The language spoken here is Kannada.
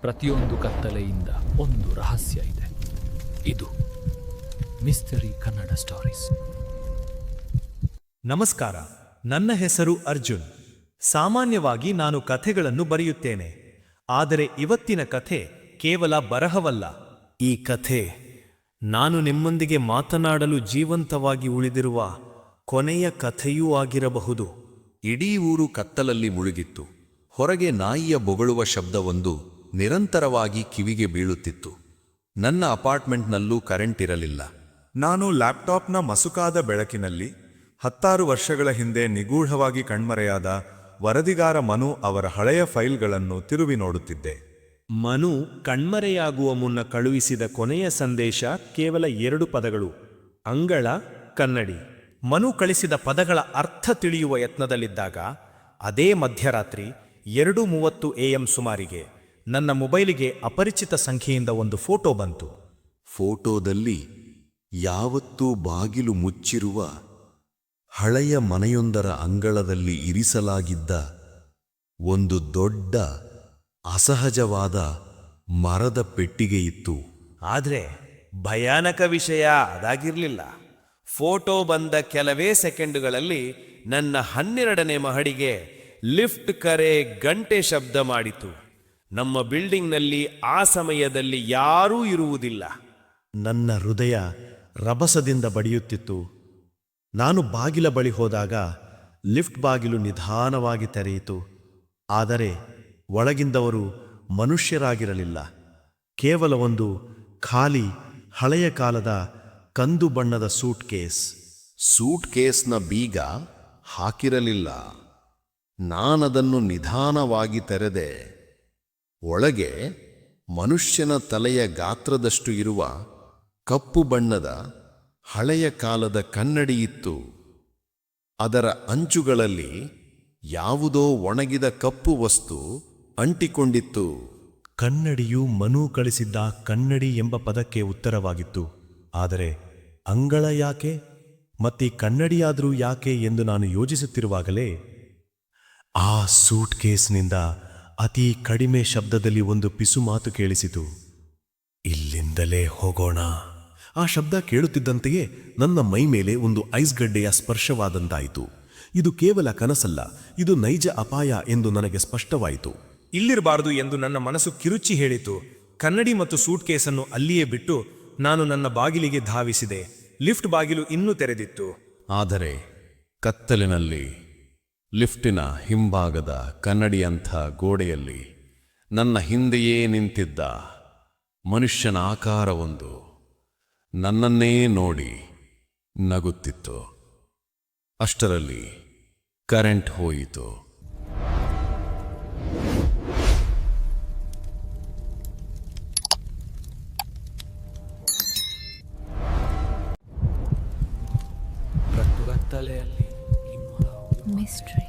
ಪ್ರತಿಯೊಂದು ಕತ್ತಲೆಯಿಂದ ಒಂದು ರಹಸ್ಯ ಇದೆ. ಇದು ಮಿಸ್ಟರಿ ಕನ್ನಡ ಸ್ಟೋರೀಸ್. ನಮಸ್ಕಾರ, ನನ್ನ ಹೆಸರು ಅರ್ಜುನ್. ಸಾಮಾನ್ಯವಾಗಿ ನಾನು ಕಥೆಗಳನ್ನು ಬರೆಯುತ್ತೇನೆ. ಆದರೆ ಇವತ್ತಿನ ಕಥೆ ಕೇವಲ ಬರಹವಲ್ಲ. ಈ ಕಥೆ ನಾನು ನಿಮ್ಮೊಂದಿಗೆ ಮಾತನಾಡಲು ಜೀವಂತವಾಗಿ ಉಳಿದಿರುವ ಕೊನೆಯ ಕಥೆಯೂ ಆಗಿರಬಹುದು. ಇಡೀ ಊರು ಕತ್ತಲಲ್ಲಿ ಮುಳುಗಿತ್ತು. ಹೊರಗೆ ನಾಯಿಯ ಬೊಗಳುವ ಶಬ್ದವೊಂದು ನಿರಂತರವಾಗಿ ಕಿವಿಗೆ ಬೀಳುತ್ತಿತ್ತು. ನನ್ನ ಅಪಾರ್ಟ್ಮೆಂಟ್ನಲ್ಲೂ ಕರೆಂಟ್ ಇರಲಿಲ್ಲ. ನಾನು ಲ್ಯಾಪ್ಟಾಪ್ನ ಮಸುಕಾದ ಬೆಳಕಿನಲ್ಲಿ 16 ವರ್ಷಗಳ ಹಿಂದೆ ನಿಗೂಢವಾಗಿ ಕಣ್ಮರೆಯಾದ ವರದಿಗಾರ ಮನು ಅವರ ಹಳೆಯ ಫೈಲ್ಗಳನ್ನು ತಿರುವಿ ನೋಡುತ್ತಿದ್ದೆ. ಮನು ಕಣ್ಮರೆಯಾಗುವ ಮುನ್ನ ಕಳುಹಿಸಿದ ಕೊನೆಯ ಸಂದೇಶ ಕೇವಲ 2 ಪದಗಳು: ಅಂಗಳ, ಕನ್ನಡಿ. ಮನು ಕಳಿಸಿದ ಪದಗಳ ಅರ್ಥ ತಿಳಿಯುವ ಯತ್ನದಲ್ಲಿದ್ದಾಗ ಅದೇ ಮಧ್ಯರಾತ್ರಿ 2:30 AM ಸುಮಾರಿಗೆ ನನ್ನ ಮೊಬೈಲಿಗೆ ಅಪರಿಚಿತ ಸಂಖ್ಯೆಯಿಂದ ಒಂದು ಫೋಟೋ ಬಂತು. ಫೋಟೋದಲ್ಲಿ ಯಾವತ್ತೂ ಬಾಗಿಲು ಮುಚ್ಚಿರುವ ಹಳೆಯ ಮನೆಯೊಂದರ ಅಂಗಳದಲ್ಲಿ ಇರಿಸಲಾಗಿದ್ದ ಒಂದು ದೊಡ್ಡ ಅಸಹಜವಾದ ಮರದ ಪೆಟ್ಟಿಗೆ ಇತ್ತು. ಆದರೆ ಭಯಾನಕ ವಿಷಯ ಅದಾಗಿರಲಿಲ್ಲ. ಫೋಟೋ ಬಂದ ಕೆಲವೇ ಸೆಕೆಂಡುಗಳಲ್ಲಿ ನನ್ನ 12ನೇ ಮಹಡಿಗೆ ಲಿಫ್ಟ್ ಕರೆ ಗಂಟೆ ಶಬ್ದ ಮಾಡಿತು. ನಮ್ಮ ಬಿಲ್ಡಿಂಗ್ನಲ್ಲಿ ಆ ಸಮಯದಲ್ಲಿ ಯಾರೂ ಇರುವುದಿಲ್ಲ. ನನ್ನ ಹೃದಯ ರಭಸದಿಂದ ಬಡಿಯುತ್ತಿತ್ತು. ನಾನು ಬಾಗಿಲ ಬಳಿ ಹೋದಾಗ ಲಿಫ್ಟ್ ಬಾಗಿಲು ನಿಧಾನವಾಗಿ ತೆರೆಯಿತು. ಆದರೆ ಒಳಗಿಂದವರು ಮನುಷ್ಯರಾಗಿರಲಿಲ್ಲ. ಕೇವಲ ಒಂದು ಖಾಲಿ ಹಳೆಯ ಕಾಲದ ಕಂದು ಬಣ್ಣದ ಸೂಟ್ ಕೇಸ್ನ ಬೀಗ ಹಾಕಿರಲಿಲ್ಲ. ನಾನದನ್ನು ನಿಧಾನವಾಗಿ ತೆರೆದೆ. ಒಳಗೆ ಮನುಷ್ಯನ ತಲೆಯ ಗಾತ್ರದಷ್ಟು ಇರುವ ಕಪ್ಪು ಬಣ್ಣದ ಹಳೆಯ ಕಾಲದ ಕನ್ನಡಿ ಇತ್ತು. ಅದರ ಅಂಚುಗಳಲ್ಲಿ ಯಾವುದೋ ಒಣಗಿದ ಕಪ್ಪು ವಸ್ತು ಅಂಟಿಕೊಂಡಿತ್ತು. ಕನ್ನಡಿಯು ಮನು ಕಳಿಸಿದ್ದ ಕನ್ನಡಿ ಎಂಬ ಪದಕ್ಕೆ ಉತ್ತರವಾಗಿತ್ತು. ಆದರೆ ಅಂಗಳ ಯಾಕೆ ಮತ್ತೆ ಕನ್ನಡಿಯಾದರೂ ಯಾಕೆ ಎಂದು ನಾನು ಯೋಚಿಸುತ್ತಿರುವಾಗಲೇ ಆ ಸೂಟ್ ಕೇಸ್ನಿಂದ ಅತಿ ಕಡಿಮೆ ಶಬ್ದದಲ್ಲಿ ಒಂದು ಪಿಸು ಮಾತು ಕೇಳಿಸಿತು: ಇಲ್ಲಿಂದಲೇ ಹೋಗೋಣ. ಆ ಶಬ್ದ ಕೇಳುತ್ತಿದ್ದಂತೆಯೇ ನನ್ನ ಮೈ ಮೇಲೆ ಒಂದು ಐಸ್ ಗಡ್ಡೆಯ ಸ್ಪರ್ಶವಾದಂತಾಯಿತು. ಇದು ಕೇವಲ ಕನಸಲ್ಲ, ಇದು ನೈಜ ಅಪಾಯ ಎಂದು ನನಗೆ ಸ್ಪಷ್ಟವಾಯಿತು. ಇಲ್ಲಿರಬಾರದು ಎಂದು ನನ್ನ ಮನಸ್ಸು ಕಿರುಚಿ ಹೇಳಿತು. ಕನ್ನಡಿ ಮತ್ತು ಸೂಟ್ ಕೇಸನ್ನು ಅಲ್ಲಿಯೇ ಬಿಟ್ಟು ನಾನು ನನ್ನ ಬಾಗಿಲಿಗೆ ಧಾವಿಸಿದೆ. ಲಿಫ್ಟ್ ಬಾಗಿಲು ಇನ್ನೂ ತೆರೆದಿತ್ತು. ಆದರೆ ಕತ್ತಲಿನಲ್ಲಿ ಲಿಫ್ಟಿನ ಹಿಂಭಾಗದ ಕನ್ನಡಿಯಂಥ ಗೋಡೆಯಲ್ಲಿ ನನ್ನ ಹಿಂದೆಯೇ ನಿಂತಿದ್ದ ಮನುಷ್ಯನ ಆಕಾರವೊಂದು ನನ್ನನ್ನೇ ನೋಡಿ ನಗುತ್ತಿತ್ತು. ಅಷ್ಟರಲ್ಲಿ ಕರೆಂಟ್ ಹೋಯಿತು. ಕತ್ತಲೆಯಲ್ಲಿ Mystery